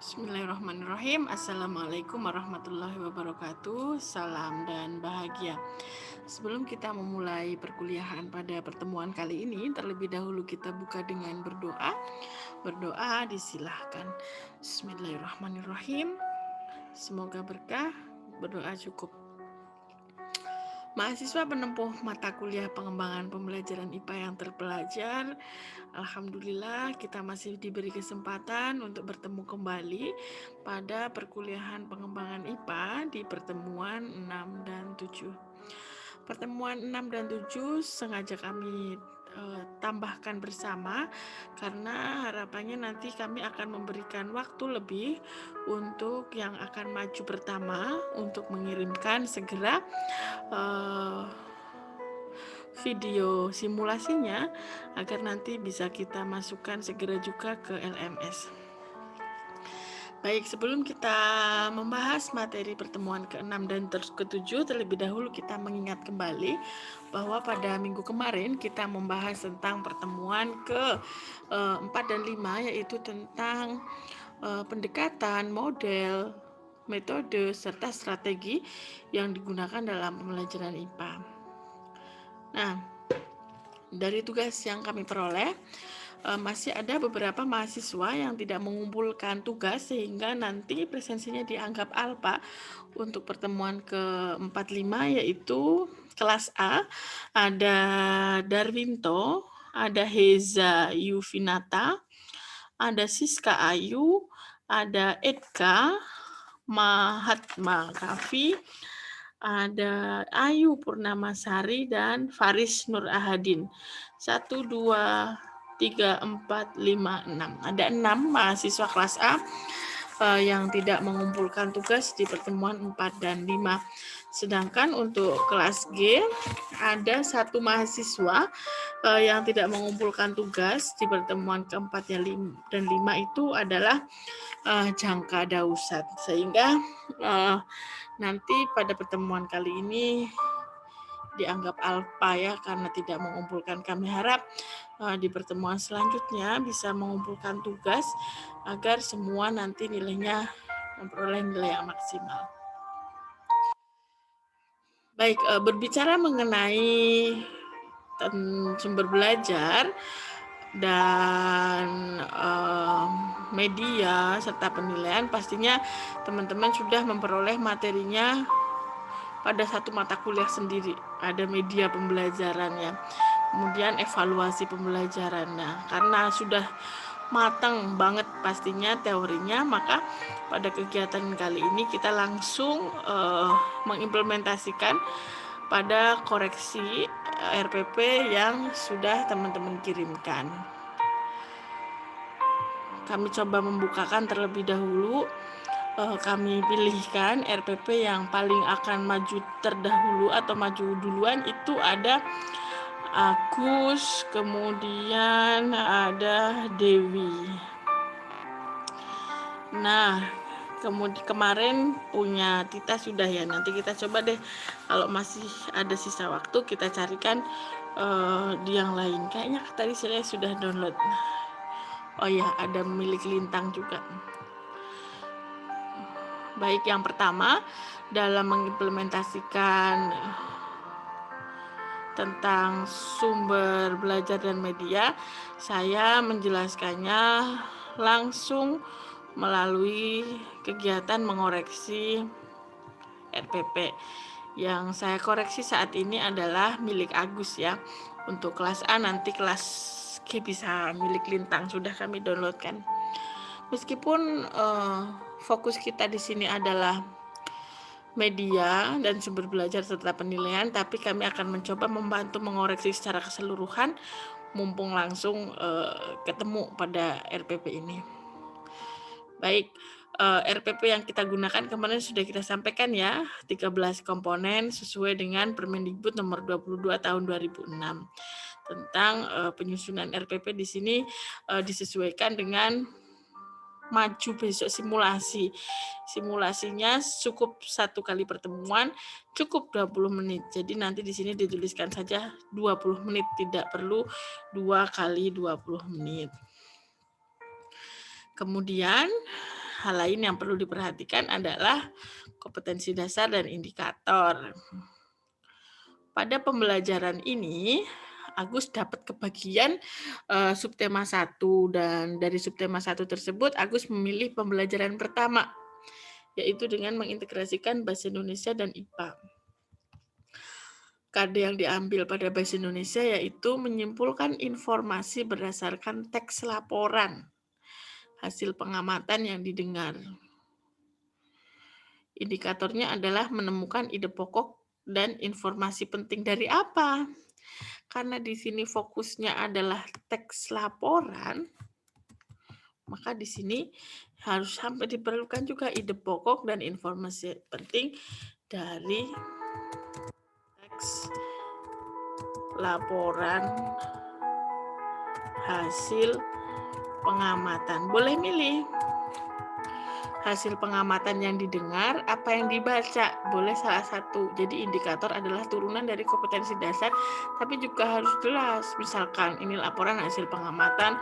Bismillahirrahmanirrahim. Assalamualaikum warahmatullahi wabarakatuh. Salam dan bahagia. Sebelum kita memulai perkuliahan pada pertemuan kali ini, terlebih dahulu kita buka dengan berdoa. Berdoa disilahkan. Bismillahirrahmanirrahim. Semoga berkah. Berdoa cukup. Mahasiswa penempuh mata kuliah pengembangan pembelajaran IPA yang terpelajar, alhamdulillah kita masih diberi kesempatan untuk bertemu kembali pada perkuliahan pengembangan IPA di pertemuan 6 dan 7. Pertemuan 6 dan 7 sengaja kami tambahkan bersama karena harapannya nanti kami akan memberikan waktu lebih untuk yang akan maju pertama untuk mengirimkan segera video simulasinya agar nanti bisa kita masukkan segera juga ke LMS. Baik, sebelum kita membahas materi pertemuan ke-6 dan ke-7, terlebih dahulu kita mengingat kembali bahwa pada minggu kemarin kita membahas tentang pertemuan ke-4 dan 5, yaitu tentang pendekatan, model, metode, serta strategi yang digunakan dalam pembelajaran IPA. Nah, dari tugas yang kami peroleh, masih ada beberapa mahasiswa yang tidak mengumpulkan tugas sehingga nanti presensinya dianggap alpa untuk pertemuan ke-45, yaitu kelas A ada Darwinto, ada Heza Yufinata, ada Siska Ayu, ada Edka Mahatma Kavi, ada Ayu Purnamasari dan Faris Nur Ahadin. 1, 2, 3, 4, 5, 6. Ada 6 mahasiswa kelas A yang tidak mengumpulkan tugas di pertemuan 4 dan 5. Sedangkan untuk kelas G ada 1 mahasiswa yang tidak mengumpulkan tugas di pertemuan ke-4 dan 5 itu adalah Jangka Dausat. Sehingga nanti pada pertemuan kali ini dianggap alpa ya karena tidak mengumpulkan. Kami harap di pertemuan selanjutnya bisa mengumpulkan tugas agar semua nanti nilainya memperoleh nilai yang maksimal. Baik, berbicara mengenai sumber belajar dan media serta penilaian, pastinya teman-teman sudah memperoleh materinya pada satu mata kuliah sendiri, ada media pembelajarannya, kemudian evaluasi pembelajarannya. Karena sudah matang banget pastinya teorinya, maka pada kegiatan kali ini kita langsung mengimplementasikan pada koreksi RPP yang sudah teman-teman kirimkan. Kami coba membukakan terlebih dahulu. Kami pilihkan RPP yang paling akan maju terdahulu atau maju duluan itu ada Agus, kemudian ada Dewi. Nah, kemudian kemarin punya Tita sudah ya. Nanti kita coba deh kalau masih ada sisa waktu kita carikan di yang lain. Kayaknya tadi saya sudah download. Oh ya, ada milik Lintang juga. Baik, yang pertama dalam mengimplementasikan tentang sumber belajar dan media, saya menjelaskannya langsung melalui kegiatan mengoreksi RPP. Yang saya koreksi saat ini adalah milik Agus ya. Untuk kelas A, nanti kelas G bisa milik Lintang, sudah kami downloadkan. Meskipun fokus kita di sini adalah media dan sumber belajar serta penilaian, tapi kami akan mencoba membantu mengoreksi secara keseluruhan mumpung langsung ketemu pada RPP ini. Baik, RPP yang kita gunakan kemarin sudah kita sampaikan ya, 13 komponen sesuai dengan Permendikbud nomor 22 tahun 2006 tentang penyusunan RPP. Di sini disesuaikan dengan maju besok simulasi. Simulasinya cukup 1 kali pertemuan, cukup 20 menit. Jadi nanti di sini dituliskan saja 20 menit, tidak perlu 2 kali 20 menit. Kemudian hal lain yang perlu diperhatikan adalah kompetensi dasar dan indikator. Pada pembelajaran ini, Agus dapat kebagian subtema 1, dan dari subtema 1 tersebut Agus memilih pembelajaran pertama, yaitu dengan mengintegrasikan bahasa Indonesia dan IPA. KD yang diambil pada bahasa Indonesia yaitu menyimpulkan informasi berdasarkan teks laporan, hasil pengamatan yang didengar. Indikatornya adalah menemukan ide pokok dan informasi penting dari apa? Karena di sini fokusnya adalah teks laporan, maka di sini harus sampai diperlukan juga ide pokok dan informasi penting dari teks laporan hasil pengamatan. Boleh milih hasil pengamatan yang didengar, apa yang dibaca, boleh salah satu. Jadi indikator adalah turunan dari kompetensi dasar, tapi juga harus jelas. Misalkan ini laporan hasil pengamatan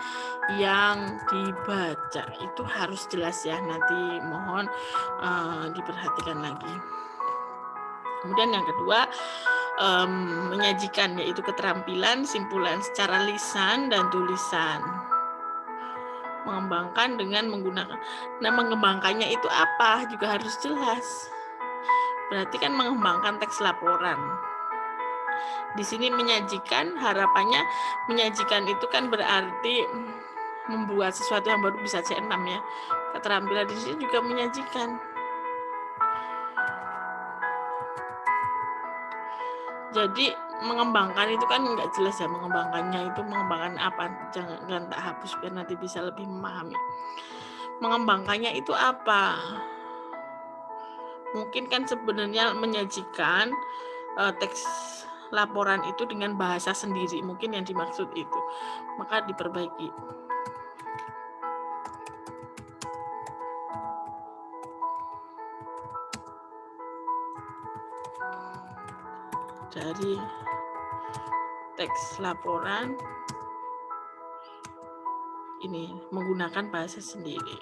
yang dibaca, itu harus jelas ya. Nanti mohon diperhatikan lagi. Kemudian yang kedua, menyajikan, yaitu keterampilan simpulan secara lisan dan tulisan. Mengembangkan dengan menggunakan, nah mengembangkannya itu apa juga harus jelas. Berarti kan mengembangkan teks laporan. Di sini menyajikan, harapannya menyajikan itu kan berarti membuat sesuatu yang baru, bisa C6 ya. Keterampilan di sini juga menyajikan. Jadi mengembangkan itu kan nggak jelas ya, mengembangkannya itu mengembangkan apa, jangan tak hapus biar nanti bisa lebih memahami. Mengembangkannya itu apa? Mungkin kan sebenarnya menyajikan teks laporan itu dengan bahasa sendiri, mungkin yang dimaksud itu, maka diperbaiki. Dari teks laporan ini menggunakan bahasa sendiri.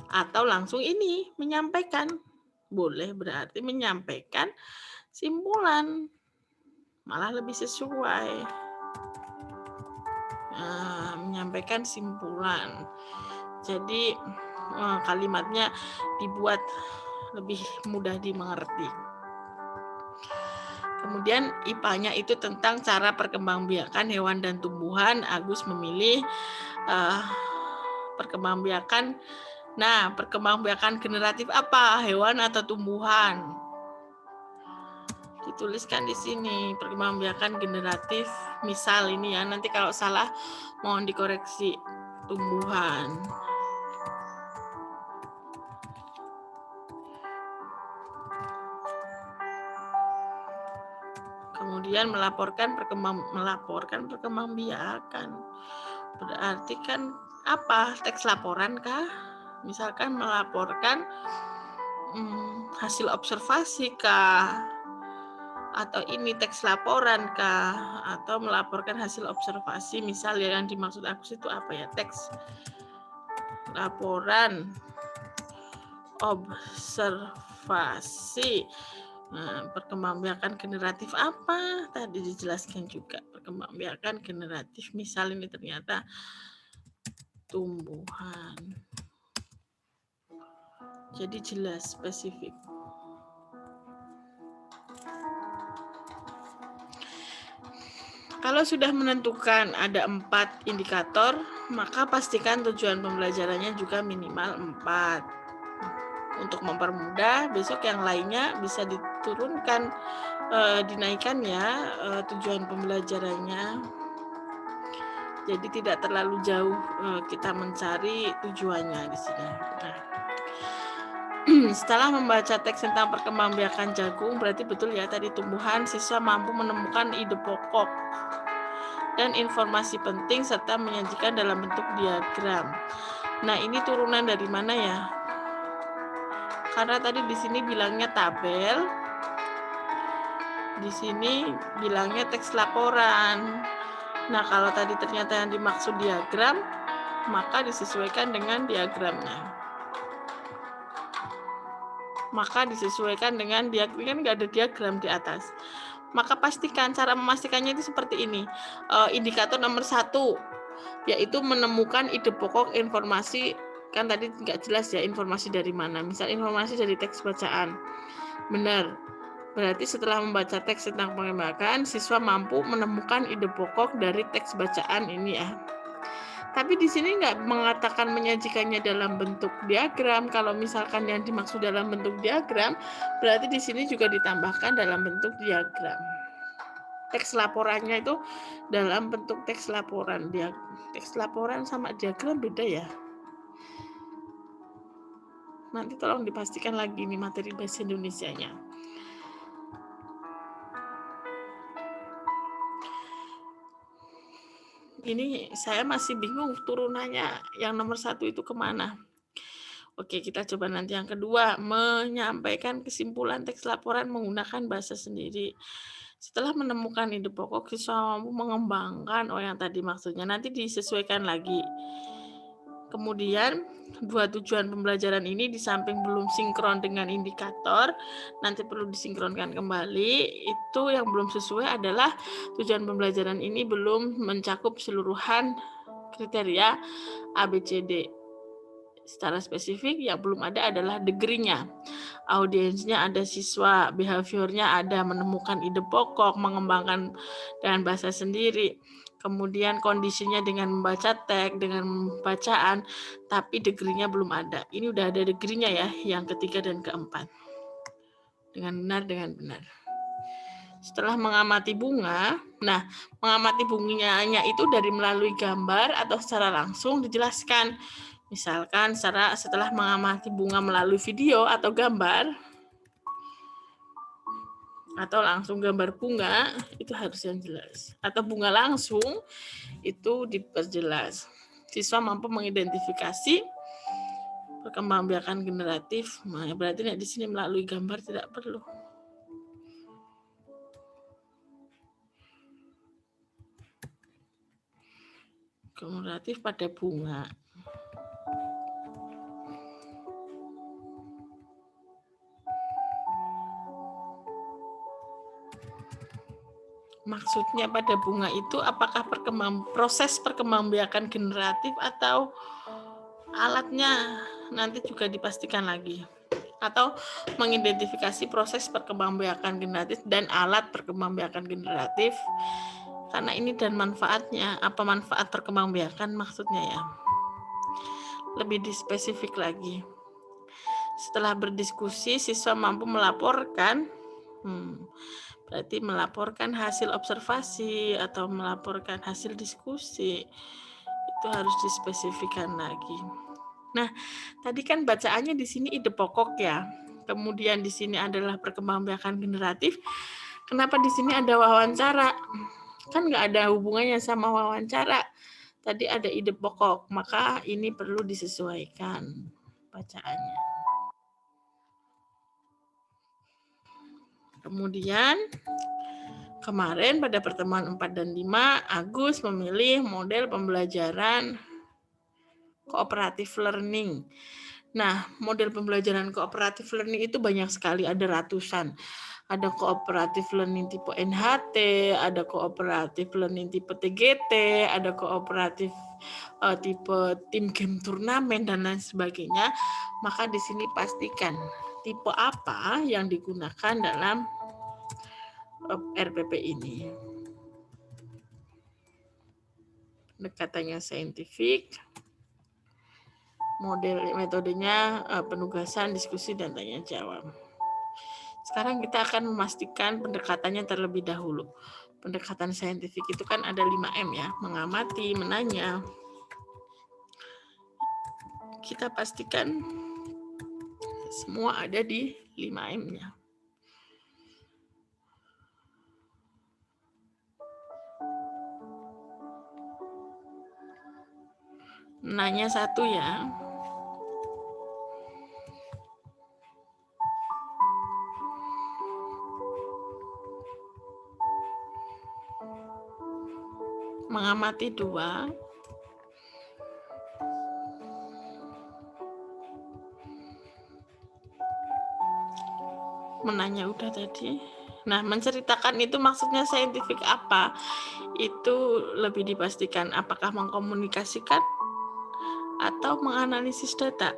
Atau langsung ini menyampaikan, boleh, berarti menyampaikan simpulan, malah lebih sesuai. Menyampaikan simpulan. Jadi kalimatnya dibuat lebih mudah dimengerti. Kemudian IPA-nya itu tentang cara perkembangbiakan hewan dan tumbuhan. Agus memilih perkembangbiakan. Nah, perkembangbiakan generatif apa? Hewan atau tumbuhan? Dituliskan di sini perkembangbiakan generatif. Misal ini ya, nanti kalau salah mohon dikoreksi. Tumbuhan. Kemudian melaporkan perkembangbiakan. Berarti kan apa? Teks laporan kah? Misalkan melaporkan hasil observasi kah? Atau ini teks laporan kah? Atau melaporkan hasil observasi, misal yang dimaksud Agus itu apa ya? Teks laporan observasi. Nah, perkembangbiakan generatif apa? Tadi dijelaskan juga perkembangbiakan generatif. Misal ini ternyata tumbuhan. Jadi jelas, spesifik. Kalau sudah menentukan ada 4 indikator, maka pastikan tujuan pembelajarannya juga minimal 4. Untuk mempermudah, besok yang lainnya bisa diturunkan, dinaikkan ya tujuan pembelajarannya. Jadi tidak terlalu jauh kita mencari tujuannya di sini. Nah, setelah membaca teks tentang perkembangbiakan jagung, berarti betul ya tadi tumbuhan, siswa mampu menemukan ide pokok dan informasi penting serta menyajikan dalam bentuk diagram. Nah, ini turunan dari mana ya? Karena tadi di sini bilangnya tabel, di sini bilangnya teks laporan. Nah, kalau tadi ternyata yang dimaksud diagram, maka disesuaikan dengan diagramnya. Maka disesuaikan dengan diagram, kan nggak ada diagram di atas. Maka pastikan, cara memastikannya itu seperti ini. Indikator nomor 1, yaitu menemukan ide pokok informasi. Kan tadi nggak jelas ya informasi dari mana. Misal informasi dari teks bacaan. Benar. Berarti setelah membaca teks tentang pengembangan, siswa mampu menemukan ide pokok dari teks bacaan ini ya. Tapi di sini nggak mengatakan menyajikannya dalam bentuk diagram. Kalau misalkan yang dimaksud dalam bentuk diagram, berarti di sini juga ditambahkan dalam bentuk diagram. Teks laporannya itu dalam bentuk teks laporan. Teks laporan sama diagram beda ya. Nanti tolong dipastikan lagi nih materi bahasa Indonesianya. Ini saya masih bingung turunannya yang nomor 1 itu kemana. Oke, kita coba nanti yang kedua, menyampaikan kesimpulan teks laporan menggunakan bahasa sendiri. Setelah menemukan ide pokok, siswa mampu mengembangkan, yang tadi maksudnya, nanti disesuaikan lagi. Kemudian, 2 tujuan pembelajaran ini di samping belum sinkron dengan indikator, nanti perlu disinkronkan kembali. Itu yang belum sesuai adalah tujuan pembelajaran ini belum mencakup seluruhan kriteria ABCD. Secara spesifik yang belum ada adalah degree-nya. Audiensnya ada siswa, behaviornya ada menemukan ide pokok, mengembangkan dengan bahasa sendiri. Kemudian kondisinya dengan membaca teks, dengan bacaan, tapi degree-nya belum ada. Ini udah ada degree-nya ya, yang ketiga dan keempat. Dengan benar. Setelah mengamati bunga, nah mengamati bunganya itu dari melalui gambar atau secara langsung dijelaskan. Misalkan setelah mengamati bunga melalui video atau gambar, atau langsung gambar bunga, itu harus yang jelas. Atau bunga langsung, itu diperjelas. Siswa mampu mengidentifikasi perkembangbiakan generatif. Nah, berarti di sini melalui gambar tidak perlu. Generatif pada bunga. Maksudnya pada bunga itu apakah proses perkembangbiakan generatif atau alatnya, nanti juga dipastikan lagi. Atau mengidentifikasi proses perkembangbiakan generatif dan alat perkembangbiakan generatif. Karena ini dan manfaatnya, apa manfaat perkembangbiakan maksudnya ya. Lebih dispesifik lagi. Setelah berdiskusi, siswa mampu melaporkan berarti melaporkan hasil observasi atau melaporkan hasil diskusi. Itu harus dispesifikkan lagi. Nah, tadi kan bacaannya di sini ide pokok ya. Kemudian di sini adalah perkembangbiakan generatif. Kenapa di sini ada wawancara? Kan nggak ada hubungannya sama wawancara. Tadi ada ide pokok, maka ini perlu disesuaikan bacaannya. Kemudian kemarin pada pertemuan 4 dan 5, Agus memilih model pembelajaran cooperative learning. Nah, model pembelajaran cooperative learning itu banyak sekali, ada ratusan. Ada cooperative learning tipe NHT, ada cooperative learning tipe TGT, ada cooperative tipe tim game turnamen, dan lain sebagainya. Maka di sini pastikan tipe apa yang digunakan dalam RPP ini. Pendekatannya saintifik, metodenya penugasan, diskusi, dan tanya jawab. Sekarang kita akan memastikan pendekatannya terlebih dahulu. Pendekatan saintifik itu kan ada 5M ya, mengamati, menanya. Kita pastikan semua ada di 5M-nya. Nanya 1 ya. mengamati 2. Menanya udah tadi. Nah, menceritakan itu maksudnya saintifik apa? Itu lebih dipastikan apakah mengkomunikasikan atau menganalisis data.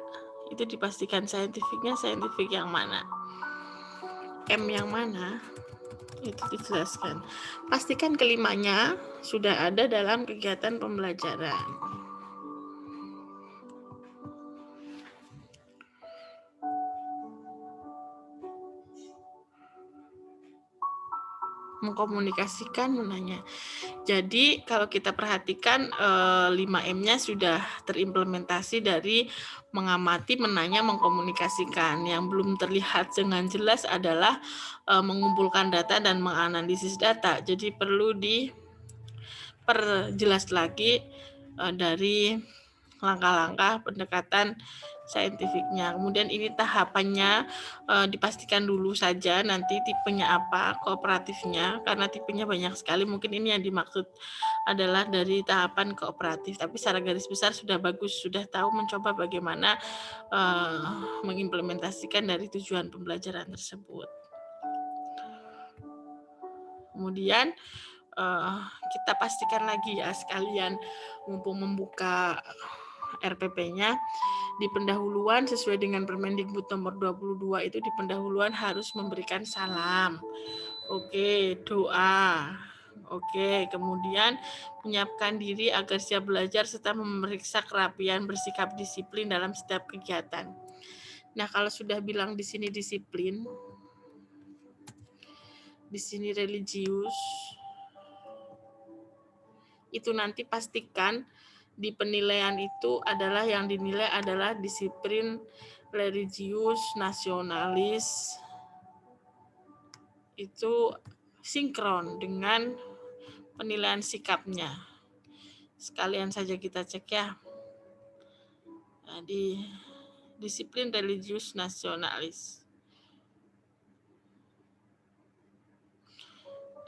Itu dipastikan saintifiknya saintifik yang mana. M yang mana? Itu dijelaskan. Pastikan kelimanya sudah ada dalam kegiatan pembelajaran. Mengkomunikasikan, menanya. Jadi kalau kita perhatikan 5M-nya sudah terimplementasi dari mengamati, menanya, mengkomunikasikan. Yang belum terlihat dengan jelas adalah mengumpulkan data dan menganalisis data. Jadi perlu diperjelas lagi dari langkah-langkah pendekatan saintifiknya. Kemudian ini tahapannya dipastikan dulu saja nanti tipenya apa, kooperatifnya, karena tipenya banyak sekali. Mungkin ini yang dimaksud adalah dari tahapan kooperatif. Tapi secara garis besar sudah bagus, sudah tahu mencoba bagaimana mengimplementasikan dari tujuan pembelajaran tersebut. Kemudian kita pastikan lagi ya sekalian mumpung membuka RPP-nya, di pendahuluan sesuai dengan Permendikbud nomor 22 itu di pendahuluan harus memberikan salam. Oke, doa. Oke, kemudian menyiapkan diri agar siap belajar serta memeriksa kerapian, bersikap disiplin dalam setiap kegiatan. Nah, kalau sudah bilang di sini disiplin, di sini religius, itu nanti pastikan di penilaian itu adalah yang dinilai adalah disiplin, religius, nasionalis, itu sinkron dengan penilaian sikapnya. Sekalian saja kita cek ya. Nah, di disiplin, religius, nasionalis.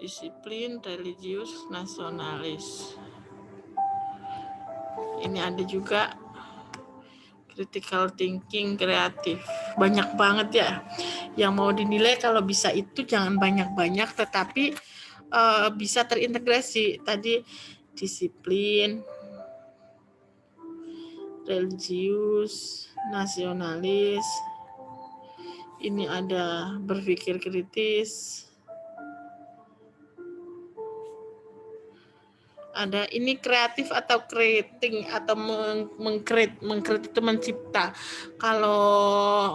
Disiplin, religius, nasionalis. Ini ada juga critical thinking, kreatif. Banyak banget ya yang mau dinilai. Kalau bisa itu jangan banyak-banyak, tetapi bisa terintegrasi. Tadi disiplin, religius, nasionalis. Ini ada berpikir kritis. Ada ini kreatif atau creating atau mengcreate itu mencipta. Kalau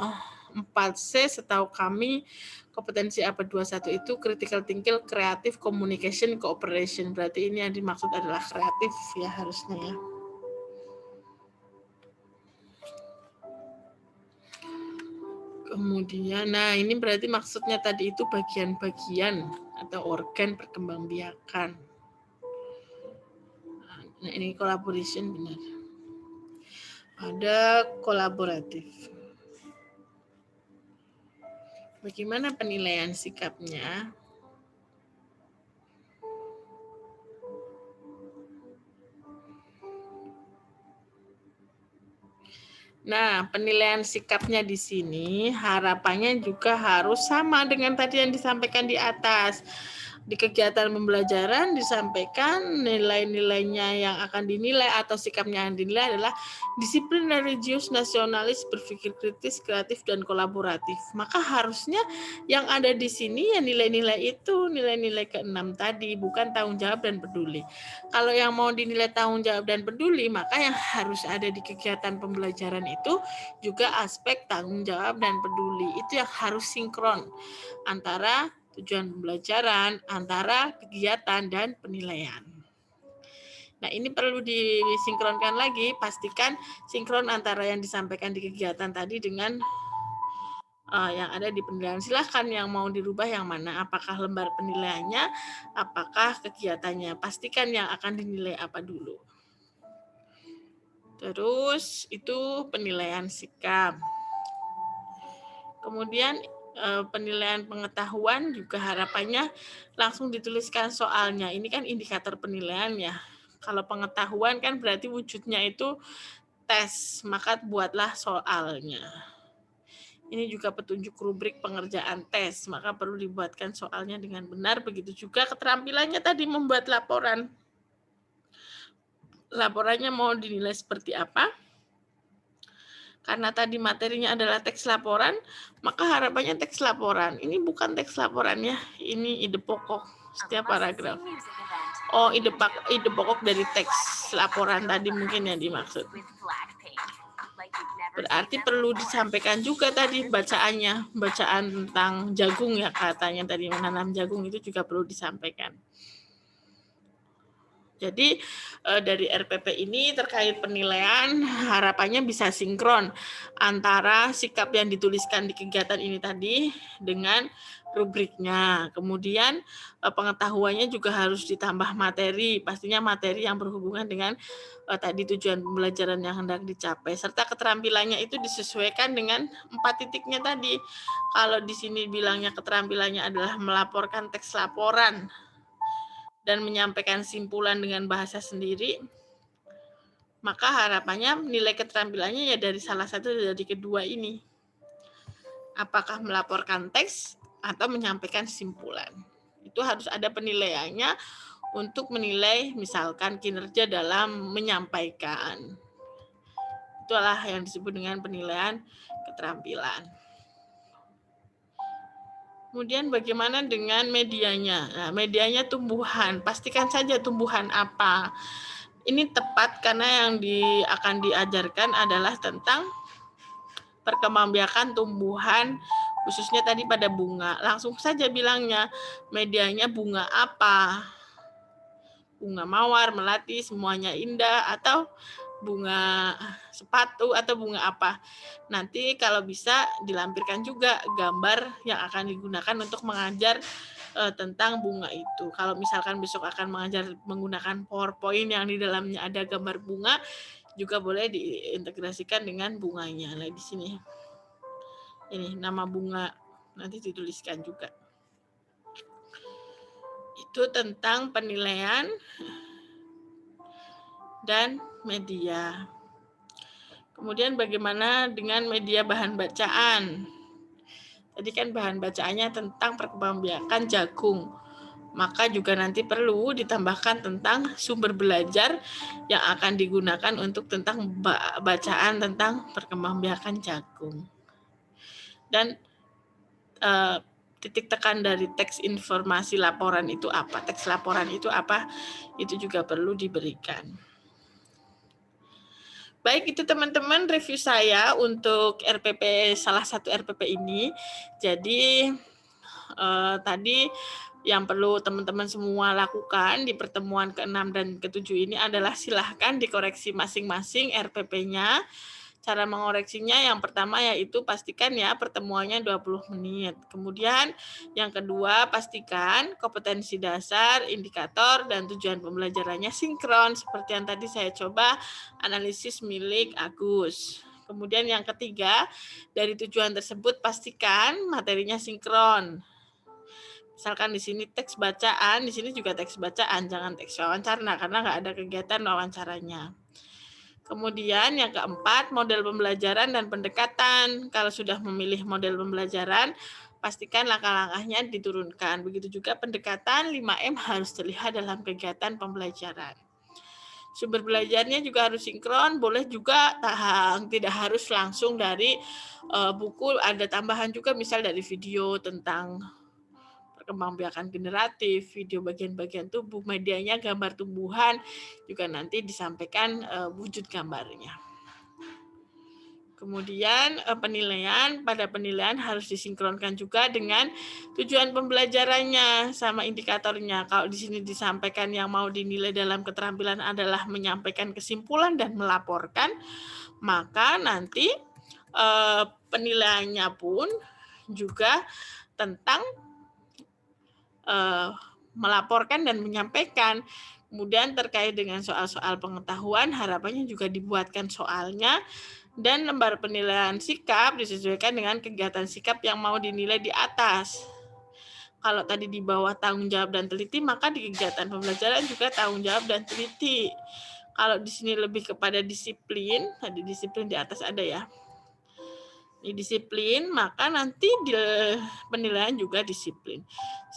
4C setahu kami kompetensi APA 21 itu critical thinking, creative, communication, cooperation. Berarti ini yang dimaksud adalah kreatif ya harusnya ya. Kemudian, nah ini berarti maksudnya tadi itu bagian-bagian atau organ perkembangbiakan. Nah ini collaboration benar. Ada kolaboratif. Bagaimana penilaian sikapnya? Nah, penilaian sikapnya di sini harapannya juga harus sama dengan tadi yang disampaikan di atas. Di kegiatan pembelajaran disampaikan nilai-nilainya yang akan dinilai atau sikapnya yang dinilai adalah disiplin, religius, nasionalis, berpikir kritis, kreatif, dan kolaboratif. Maka harusnya yang ada di sini ya nilai-nilai itu, nilai-nilai ke-6 tadi, bukan tanggung jawab dan peduli. Kalau yang mau dinilai tanggung jawab dan peduli, maka yang harus ada di kegiatan pembelajaran itu juga aspek tanggung jawab dan peduli. Itu yang harus sinkron antara tujuan pembelajaran, antara kegiatan dan penilaian. Nah, ini perlu disinkronkan lagi, pastikan sinkron antara yang disampaikan di kegiatan tadi dengan yang ada di penilaian. Silahkan yang mau dirubah yang mana, apakah lembar penilaiannya, apakah kegiatannya. Pastikan yang akan dinilai apa dulu. Terus itu penilaian sikap. Kemudian penilaian pengetahuan juga harapannya langsung dituliskan soalnya. Ini kan indikator penilaian ya. Kalau pengetahuan kan berarti wujudnya itu tes, maka buatlah soalnya. Ini juga petunjuk rubrik pengerjaan tes, maka perlu dibuatkan soalnya dengan benar. Begitu juga keterampilannya tadi membuat laporan. Laporannya mau dinilai seperti apa? Karena tadi materinya adalah teks laporan, maka harapannya teks laporan. Ini bukan teks laporan ya, ini ide pokok setiap paragraf. Oh, ide pokok dari teks laporan tadi mungkin yang dimaksud. Berarti perlu disampaikan juga tadi bacaannya, bacaan tentang jagung ya, katanya tadi menanam jagung itu juga perlu disampaikan. Jadi dari RPP ini terkait penilaian harapannya bisa sinkron antara sikap yang dituliskan di kegiatan ini tadi dengan rubriknya. Kemudian pengetahuannya juga harus ditambah materi, pastinya materi yang berhubungan dengan tadi tujuan pembelajaran yang hendak dicapai, serta keterampilannya itu disesuaikan dengan 4 titiknya tadi. Kalau di sini bilangnya keterampilannya adalah melaporkan teks laporan dan menyampaikan simpulan dengan bahasa sendiri, maka harapannya nilai keterampilannya ya dari salah satu dari kedua ini. Apakah melaporkan teks atau menyampaikan simpulan. Itu harus ada penilaiannya untuk menilai misalkan kinerja dalam menyampaikan. Itulah yang disebut dengan penilaian keterampilan. Kemudian bagaimana dengan medianya? Nah, medianya tumbuhan. Pastikan saja tumbuhan apa. Ini tepat karena yang akan diajarkan adalah tentang perkembangbiakan tumbuhan, khususnya tadi pada bunga. Langsung saja bilangnya, medianya bunga apa? Bunga mawar, melati, semuanya indah, atau bunga sepatu atau bunga apa. Nanti kalau bisa dilampirkan juga gambar yang akan digunakan untuk mengajar tentang bunga itu. Kalau misalkan besok akan mengajar menggunakan PowerPoint yang di dalamnya ada gambar bunga, juga boleh diintegrasikan dengan bunganya. Nah, di sini ini nama bunga nanti dituliskan juga. Itu tentang penilaian dan media. Kemudian bagaimana dengan media bahan bacaan? Tadi kan bahan bacaannya tentang perkembangbiakan jagung. Maka juga nanti perlu ditambahkan tentang sumber belajar yang akan digunakan untuk tentang bacaan tentang perkembangbiakan jagung. Dan titik tekan dari teks informasi laporan itu apa? Teks laporan itu apa? Itu juga perlu diberikan. Baik, itu teman-teman review saya untuk RPP, salah satu RPP ini. Jadi tadi yang perlu teman-teman semua lakukan di pertemuan ke-6 dan ke-7 ini adalah silahkan dikoreksi masing-masing RPP-nya. Cara mengoreksinya yang pertama yaitu pastikan ya pertemuannya 20 menit. Kemudian yang kedua pastikan kompetensi dasar, indikator, dan tujuan pembelajarannya sinkron seperti yang tadi saya coba analisis milik Agus. Kemudian yang ketiga, dari tujuan tersebut pastikan materinya sinkron. Misalkan di sini teks bacaan, di sini juga teks bacaan, jangan teks wawancara karena nggak ada kegiatan wawancaranya. Kemudian yang keempat, model pembelajaran dan pendekatan. Kalau sudah memilih model pembelajaran, pastikan langkah-langkahnya diturunkan. Begitu juga pendekatan 5M harus terlihat dalam kegiatan pembelajaran. Sumber belajarnya juga harus sinkron, boleh juga tidak harus langsung dari buku, ada tambahan juga misal dari video tentang perkembangbiakan generatif, video bagian-bagian tubuh, medianya gambar tumbuhan, juga nanti disampaikan wujud gambarnya. Kemudian pada penilaian harus disinkronkan juga dengan tujuan pembelajarannya sama indikatornya. Kalau di sini disampaikan yang mau dinilai dalam keterampilan adalah menyampaikan kesimpulan dan melaporkan, maka nanti penilaiannya pun juga tentang melaporkan dan menyampaikan. Kemudian terkait dengan soal-soal pengetahuan, harapannya juga dibuatkan soalnya, dan lembar penilaian sikap disesuaikan dengan kegiatan sikap yang mau dinilai di atas. Kalau tadi di bawah tanggung jawab dan teliti, maka di kegiatan pembelajaran juga tanggung jawab dan teliti. Kalau di sini lebih kepada disiplin, tadi disiplin di atas ada ya. Di disiplin, maka nanti di penilaian juga disiplin.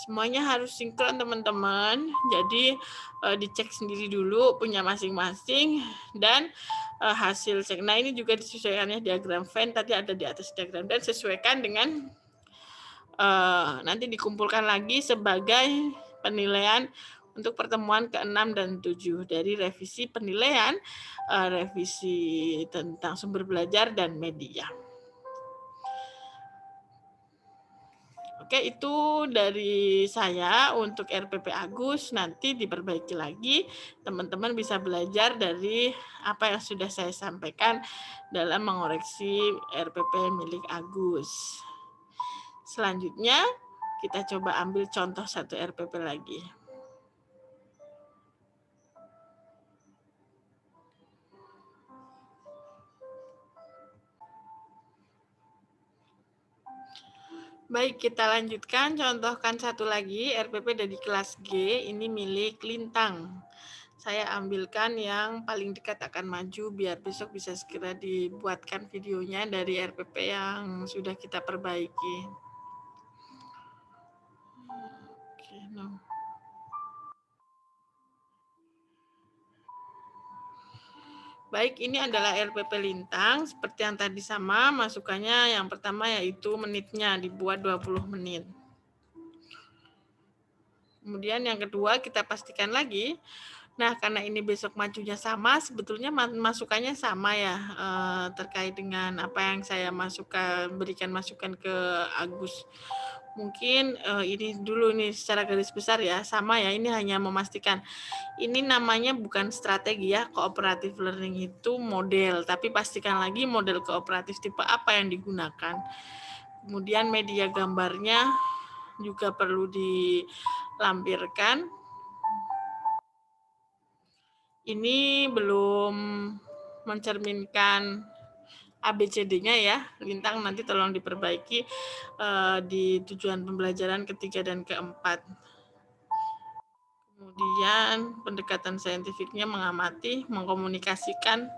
Semuanya harus sinkron teman-teman. Jadi dicek sendiri dulu punya masing-masing dan hasil cek. Nah, ini juga disesuaikannya diagram Venn tadi ada di atas diagram dan sesuaikan dengan nanti dikumpulkan lagi sebagai penilaian untuk pertemuan ke-6 dan 7 dari revisi penilaian, revisi tentang sumber belajar dan media. Oke, itu dari saya untuk RPP Agus. Nanti diperbaiki lagi. Teman-teman bisa belajar dari apa yang sudah saya sampaikan dalam mengoreksi RPP milik Agus. Selanjutnya, kita coba ambil contoh satu RPP lagi. Baik, kita lanjutkan. Contohkan satu lagi, RPP dari kelas G, ini milik Lintang. Saya ambilkan yang paling dekat akan maju, biar besok bisa segera dibuatkan videonya dari RPP yang sudah kita perbaiki. Oke, no. Baik, ini adalah RPP Lintang. Seperti yang tadi sama, masukannya yang pertama yaitu menitnya, dibuat 20 menit. Kemudian yang kedua, kita pastikan lagi. Nah, karena ini besok majunya sama, sebetulnya masukannya sama ya, terkait dengan apa yang saya berikan masukan ke Agus. Mungkin ini dulu nih secara garis besar ya, sama ya, ini hanya memastikan. Ini namanya bukan strategi ya, cooperative learning itu model, tapi pastikan lagi model kooperatif tipe apa yang digunakan. Kemudian media gambarnya juga perlu dilampirkan. Ini belum mencerminkan ABCD-nya ya, Lintang nanti tolong diperbaiki di tujuan pembelajaran ketiga dan keempat. Kemudian pendekatan saintifiknya mengamati, mengkomunikasikan,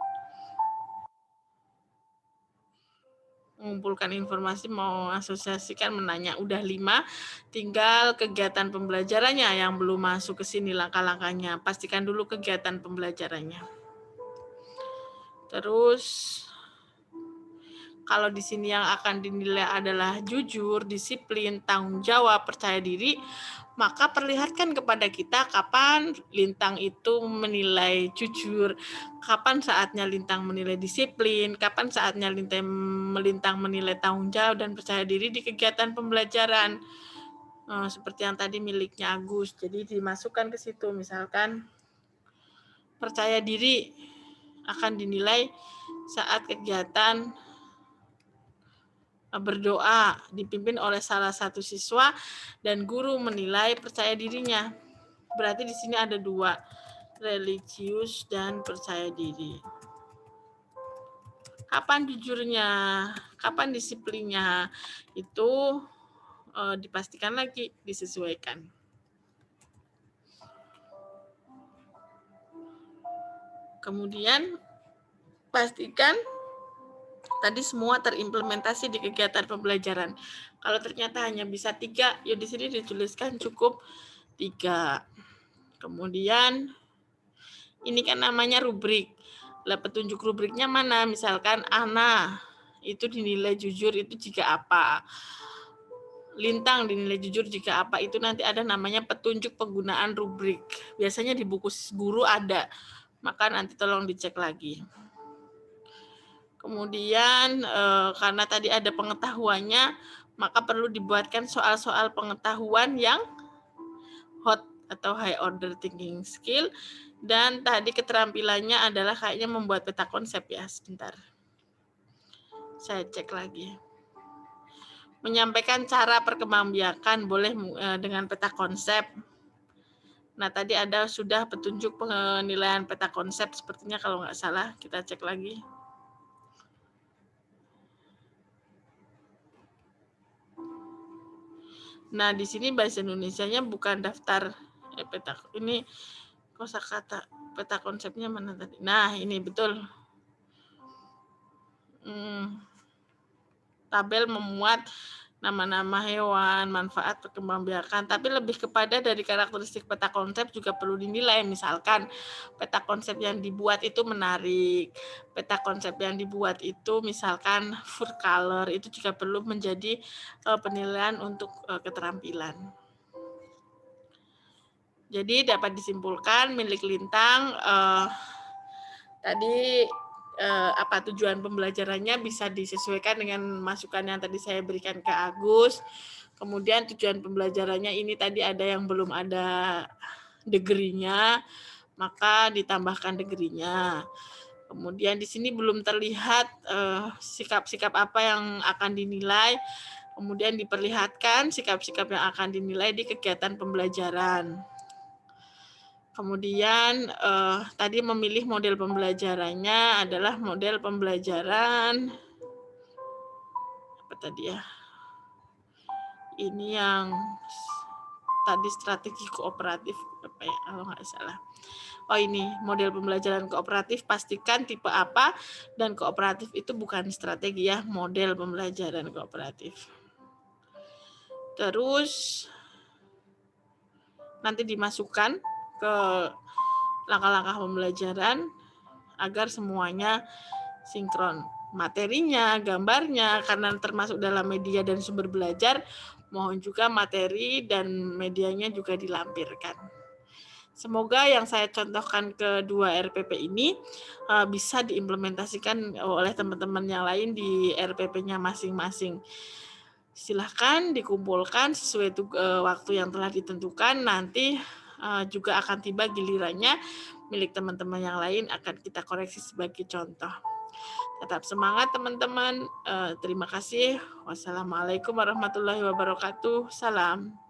mengumpulkan informasi, mengasosiasikan, menanya. Udah 5, tinggal kegiatan pembelajarannya yang belum masuk ke sini langkah-langkahnya. Pastikan dulu kegiatan pembelajarannya. Terus kalau di sini yang akan dinilai adalah jujur, disiplin, tanggung jawab, percaya diri, maka perlihatkan kepada kita kapan Lintang itu menilai jujur, kapan saatnya Lintang menilai disiplin, kapan saatnya Lintang menilai tanggung jawab dan percaya diri di kegiatan pembelajaran. Seperti yang tadi miliknya Agus, jadi dimasukkan ke situ, misalkan percaya diri akan dinilai saat kegiatan berdoa dipimpin oleh salah satu siswa dan guru menilai percaya dirinya. Berarti di sini ada 2, religius dan percaya diri. Kapan jujurnya, kapan disiplinnya, itu dipastikan lagi, disesuaikan. Kemudian pastikan tadi semua terimplementasi di kegiatan pembelajaran. Kalau ternyata hanya bisa 3, ya di sini dituliskan cukup 3. Kemudian ini kan namanya rubrik. Lah petunjuk rubriknya mana? Misalkan Ana itu dinilai jujur itu jika apa? Lintang dinilai jujur jika apa? Itu nanti ada namanya petunjuk penggunaan rubrik. Biasanya di buku guru ada. Maka nanti tolong dicek lagi. Kemudian karena tadi ada pengetahuannya, maka perlu dibuatkan soal-soal pengetahuan yang hot atau high order thinking skill. Dan tadi keterampilannya adalah kayaknya membuat peta konsep ya. Sebentar. Saya cek lagi. Menyampaikan cara perkembangbiakan boleh dengan peta konsep. Nah, tadi ada sudah petunjuk penilaian peta konsep sepertinya kalau nggak salah. Kita cek lagi. Nah, di sini bahasa Indonesianya bukan daftar peta, ini kosakata, peta konsepnya mana tadi? Nah, ini betul. Tabel memuat nama-nama hewan, manfaat, perkembangbiakan, tapi lebih kepada dari karakteristik peta konsep juga perlu dinilai. Misalkan peta konsep yang dibuat itu menarik, peta konsep yang dibuat itu misalkan full color, itu juga perlu menjadi penilaian untuk keterampilan. Jadi dapat disimpulkan milik Lintang tadi apa tujuan pembelajarannya bisa disesuaikan dengan masukan yang tadi saya berikan ke Agus. Kemudian tujuan pembelajarannya ini tadi ada yang belum ada degree-nya, maka ditambahkan degree-nya. Kemudian di sini belum terlihat sikap-sikap apa yang akan dinilai. Kemudian diperlihatkan sikap-sikap yang akan dinilai di kegiatan pembelajaran. Kemudian tadi memilih model pembelajarannya adalah model pembelajaran apa tadi ya? Ini yang tadi strategi kooperatif apa ya kalau nggak salah. Oh ini model pembelajaran kooperatif, pastikan tipe apa, dan kooperatif itu bukan strategi ya, model pembelajaran kooperatif. Terus nanti dimasukkan ke langkah-langkah pembelajaran agar semuanya sinkron. Materinya, gambarnya, karena termasuk dalam media dan sumber belajar, mohon juga materi dan medianya juga dilampirkan. Semoga yang saya contohkan kedua RPP ini bisa diimplementasikan oleh teman-teman yang lain di RPP-nya masing-masing. Silahkan dikumpulkan sesuai waktu yang telah ditentukan, nanti juga akan tiba gilirannya milik teman-teman yang lain akan kita koreksi sebagai contoh. Tetap semangat teman-teman. Terima kasih. Wassalamualaikum warahmatullahi wabarakatuh. Salam.